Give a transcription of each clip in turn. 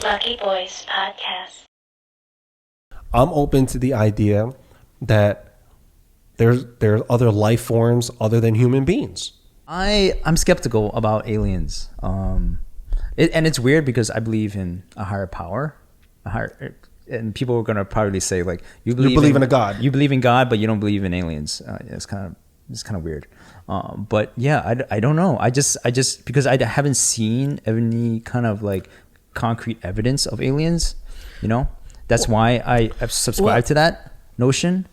Lucky Boys Podcast. I'm open to the idea that there's other life forms other than human beings. I'm skeptical about aliens. And it's weird because I believe in a higher power, and people are gonna probably say like You believe in a God. You believe in God, but you don't believe in aliens. It's kind of weird. But yeah, I don't know. I just because I haven't seen any kind of like concrete evidence of aliens, that's why I subscribe to that notion.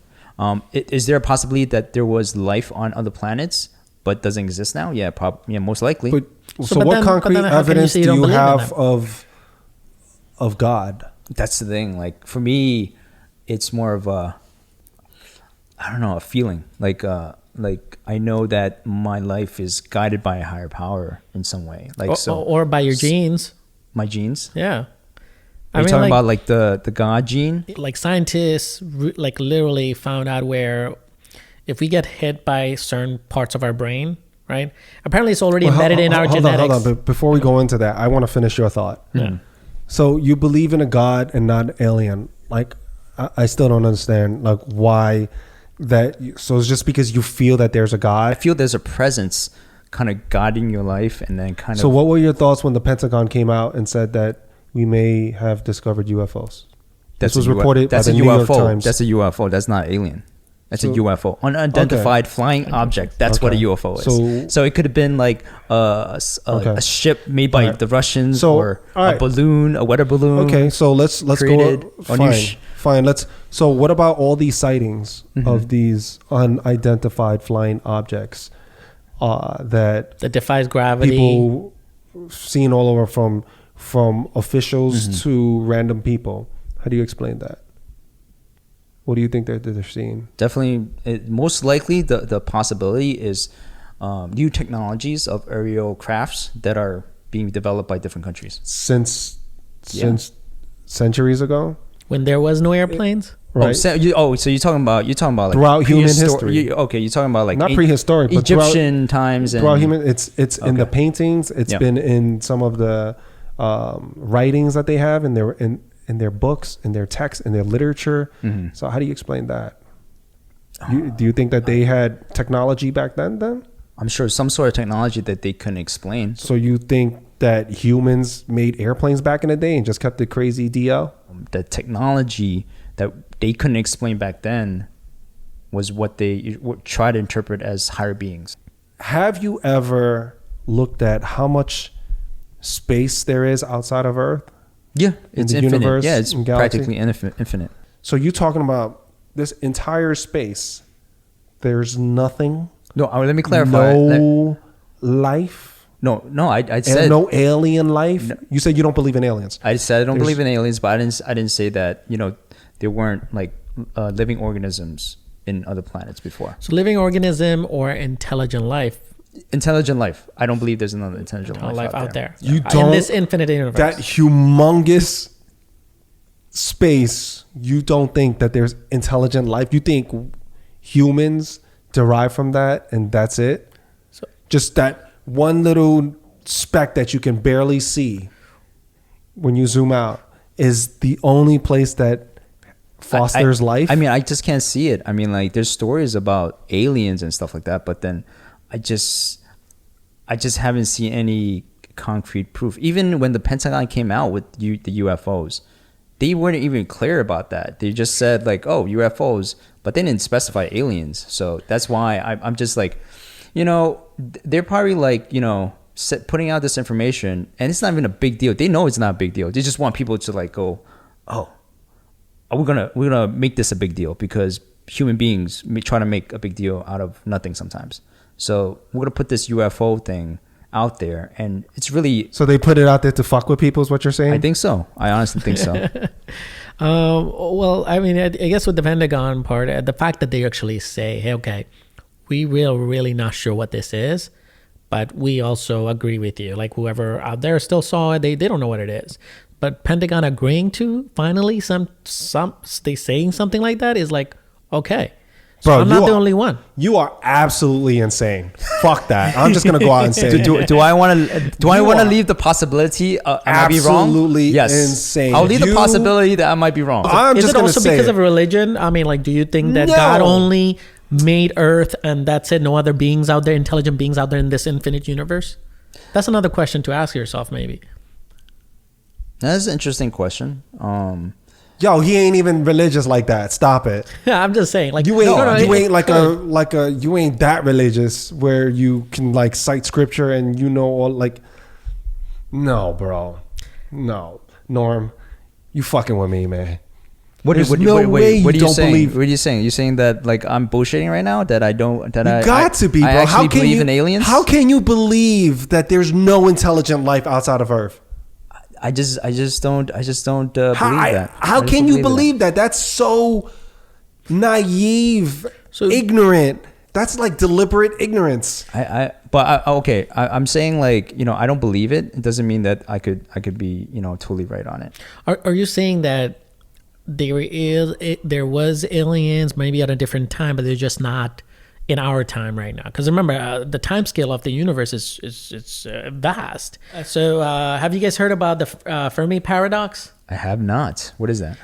Is there a possibility that there was life on other planets but doesn't exist now? Yeah, most likely. But what concrete evidence do you have of God? That's the thing. Like for me, it's more of a feeling. Like I know that my life is guided by a higher power in some way. Like or by your genes. My genes? Yeah. Are you talking about like the God gene? Like scientists like literally found out where if we get hit by certain parts of our brain, right? Apparently it's already embedded in our genetics. Hold on. But before we go into that, I want to finish your thought. Yeah. So you believe in a God and not an alien. Like, I still don't understand like why that. So it's just because you feel that there's a God? I feel there's a presence kind of guiding your life and then kind of. So what were your thoughts when the Pentagon came out and said that we may have discovered UFOs? This was reported by the New York Times. That's a UFO. That's not alien. That's a UFO, unidentified flying object. That's what a UFO is. So it could have been like a ship made by the Russians, or a balloon, a weather balloon. Okay, so let's go. Fine. So what about all these sightings of these unidentified flying objects that defies gravity? People seen all over from officials to random people. How do you explain that? What do you think that they're seeing? Definitely, most likely the possibility is new technologies of aerial crafts that are being developed by different countries. Since centuries ago? When there was no airplanes? Right. So you're talking about like throughout human history. You're talking about like not prehistoric, but Egyptian times and throughout human. It's in the paintings. It's been in some of the writings that they have in their books, in their texts, in their literature. So how do you explain that? Do you think that they had technology back then? I'm sure some sort of technology that they couldn't explain. So you think that humans made airplanes back in the day and just kept the crazy DL? The technology that they couldn't explain back then was what they try to interpret as higher beings. Have you ever looked at how much space there is outside of Earth? Yeah, it's in the infinite. universe, Yeah, it's in galaxy? practically infinite. So you're talking about this entire space. There's nothing. No, let me clarify. No life. No. I said no alien life. No. You said you don't believe in aliens. I said I don't believe in aliens, but I didn't say that there weren't like living organisms in other planets before. So living organism or intelligent life. Intelligent life. I don't believe there's another intelligent life out there. You don't. In this infinite universe. That humongous space. You don't think that there's intelligent life. You think humans derive from that, and that's it. So just that one little speck that you can barely see when you zoom out is the only place that fosters life. I mean, I just can't see it. I mean, like there's stories about aliens and stuff like that, but then I just haven't seen any concrete proof. Even when the Pentagon came out with the UFOs, they weren't even clear about that. They just said like, oh, UFOs, but they didn't specify aliens. So that's why I'm just like, they're probably like, putting out this information, and it's not even a big deal. They know it's not a big deal. They just want people to like go, oh, we're gonna make this a big deal, because human beings try to make a big deal out of nothing sometimes. So we're gonna put this UFO thing out there, and it's really. So they put it out there to fuck with people, is what you're saying? I think so. I honestly think so. Well, I mean, I guess with the Pentagon part, the fact that they actually say, hey, okay, we really not sure what this is, but we also agree with you. Like whoever out there still saw it, they don't know what it is. But Pentagon agreeing to finally they saying something like that is like, okay. So Bro, I'm not the only one. You are absolutely insane. Fuck that. I'm just gonna go out and say it. Do I want to? Do I You want to are leave the possibility? I might be wrong. absolutely Yes, insane. I'll leave the You- possibility that I might be wrong. I'm Is just it gonna also say because it. of religion? I mean, like, do you think that No. God only made Earth and that's it? No other beings out there, intelligent beings out there in this infinite universe? That's another question to ask yourself, maybe. That's an interesting question. Yo, he ain't even religious like that. Stop it. I'm just saying, like, You ain't no, you it ain't like could. you ain't that religious where you can like cite scripture and you know all like. No, bro. No, Norm, you fucking with me, man. There's no way you what are you don't saying? believe- What are you saying? You're saying that like I'm bullshitting right now? That I don't? That You I got to be, I bro. actually How can believe you in aliens? How can you believe that there's no intelligent life outside of Earth? I just don't believe that. How I just can don't you in believe that? That's so naive, ignorant. That's like deliberate ignorance. I'm saying like, you know, I don't believe it. It doesn't mean that I could be, you know, totally right on it. Are you saying that there was aliens maybe at a different time, but they're just not in our time right now? Because remember, the time scale of the universe is vast. So have you guys heard about the Fermi paradox? I have not. What is that?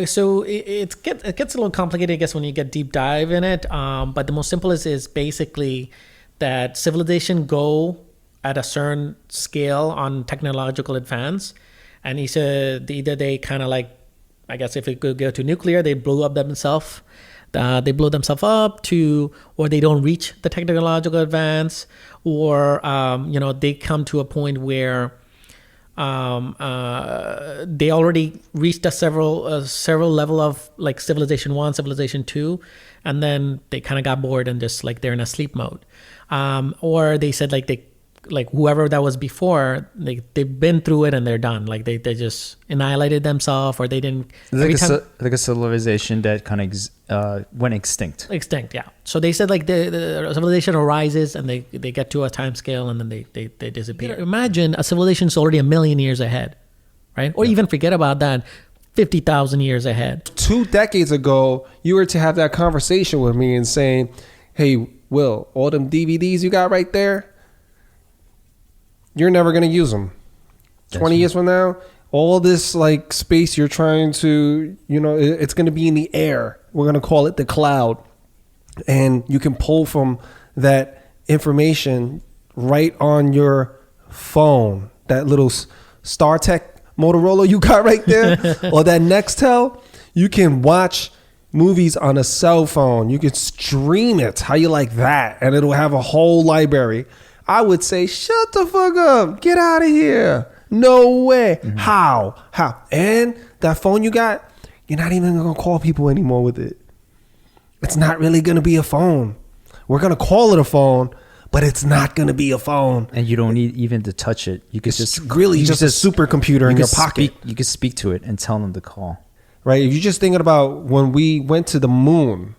So it gets a little complicated, I guess, when you get deep dive in it. But the most simplest is basically that civilization go at a certain scale on technological advance, and he said either they kind of like, I guess if it could go to nuclear, they blew up themselves. They blow themselves up to, or they don't reach the technological advance, or they come to a point where they already reached a several level of like civilization 1, civilization 2, and then they kind of got bored and just like they're in a sleep mode. Or they said like whoever that was before, they've been through it and they're done. Like they just annihilated themselves, or they didn't. Like a civilization that kind of went extinct. Extinct, yeah. So they said like the civilization arises and they get to a time scale and then they disappear. Imagine a civilization is already 1 million years ahead, right? Or even forget about that, 50,000 years ahead. 2 decades ago, you were to have that conversation with me and saying, "Hey, Will, all them DVDs you got right there, you're never gonna use them. 20 years from now, all this like space you're trying to, it's gonna be in the air. We're gonna call it the cloud, and you can pull from that information right on your phone. That little StarTech Motorola you got right there, or that Nextel. You can watch movies on a cell phone. You can stream it. How you like that? And it'll have a whole library." I would say, shut the fuck up. Get out of here. No way. Mm-hmm. How? And that phone you got, you're not even going to call people anymore with it. It's not really going to be a phone. We're going to call it a phone, but it's not going to be a phone. And you don't need even to touch it. You could it's just really just a supercomputer in your pocket. You could speak to it and tell them to call. Right? If you're just thinking about when we went to the moon,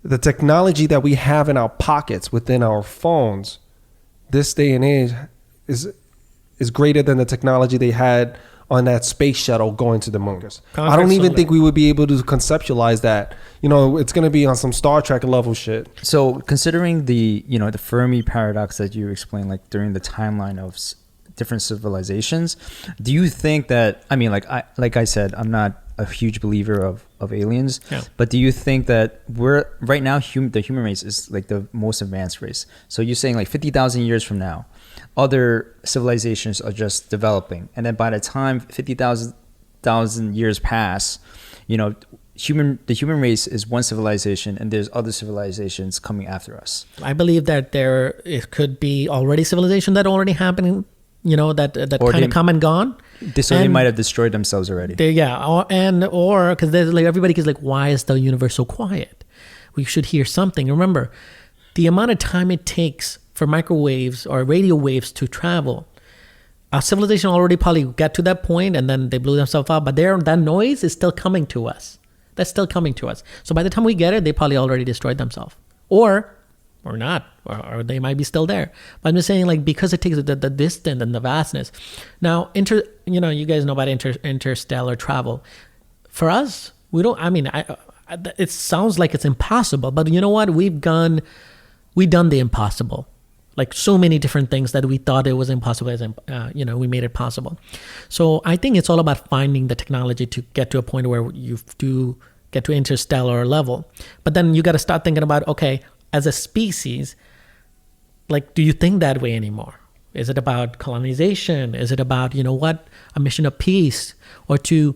the technology that we have in our pockets within our phones, this day and age is greater than the technology they had on that space shuttle going to the moon. I don't even think we would be able to conceptualize that. It's going to be on some Star Trek level shit. So considering the Fermi paradox that you explained, like during the timeline of different civilizations, do you think that, I mean, like I said, I'm not a huge believer of aliens, but do you think that we're right now the human race is like the most advanced race? So you're saying like 50,000 years from now, other civilizations are just developing, and then by the time 50,000 years pass, the human race is one civilization, and there's other civilizations coming after us. I believe that it could be already civilization that already happening, that kind of come and gone. They might have destroyed themselves already. Or because there's like everybody is like, why is the universe so quiet? We should hear something. Remember, the amount of time it takes for microwaves or radio waves to travel. Our civilization already probably got to that point, and then they blew themselves up. But that noise is still coming to us. That's still coming to us. So by the time we get it, they probably already destroyed themselves, or not, or they might be still there. But I'm just saying, like, because it takes the distance and the vastness. Now, you guys know about interstellar travel. For us, we don't. I mean, I it sounds like it's impossible, but you know what? We've done the impossible. Like so many different things that we thought it was impossible, we made it possible. So I think it's all about finding the technology to get to a point where you do get to interstellar level. But then you got to start thinking about, okay, as a species, like, do you think that way anymore? Is it about colonization? Is it about, a mission of peace, or to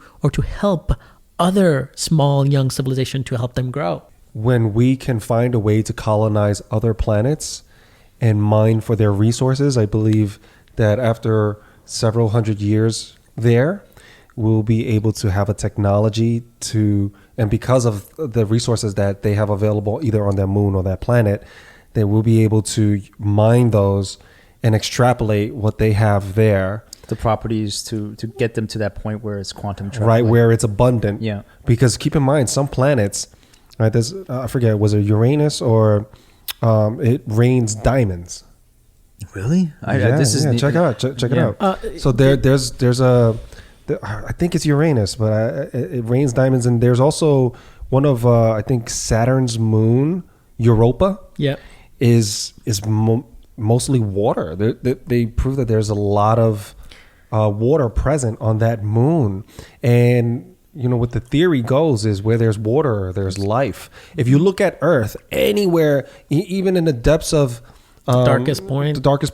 help other small young civilization, to help them grow? When we can find a way to colonize other planets and mine for their resources, I believe that after several hundred years there, we'll be able to have a technology and because of the resources that they have available either on their moon or that planet, that we'll be able to mine those and extrapolate what they have there. The properties to get them to that point where it's quantum traveling. Right, where it's abundant. Yeah. Because keep in mind, some planets, right, there's, I forget, was it Uranus or it rains diamonds. Really? Check it out. Check it out. So there's I think it's Uranus, but it rains diamonds. And there's also one of, I think, Saturn's moon, Europa, is mostly water. They prove that there's a lot of water present on that moon. And what the theory goes is where there's water, there's life. If you look at Earth, anywhere, even in the depths of the darkest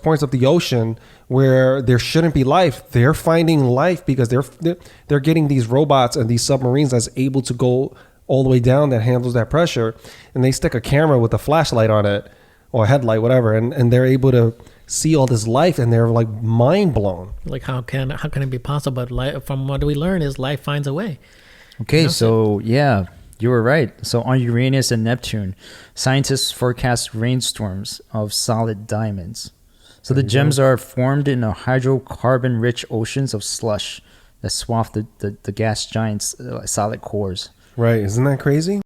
points of the ocean, where there shouldn't be life, they're finding life because they're getting these robots and these submarines that's able to go all the way down, that handles that pressure, and they stick a camera with a flashlight on it or a headlight, whatever, and they're able to see all this life, and they're like mind blown. Like, how can it be possible? Life, from what we learn, is life finds a way. Okay, so yeah, you were right. So on Uranus and Neptune, scientists forecast rainstorms of solid diamonds. So the gems are formed in a hydrocarbon-rich oceans of slush that swamp the gas giants' solid cores. Right, isn't that crazy?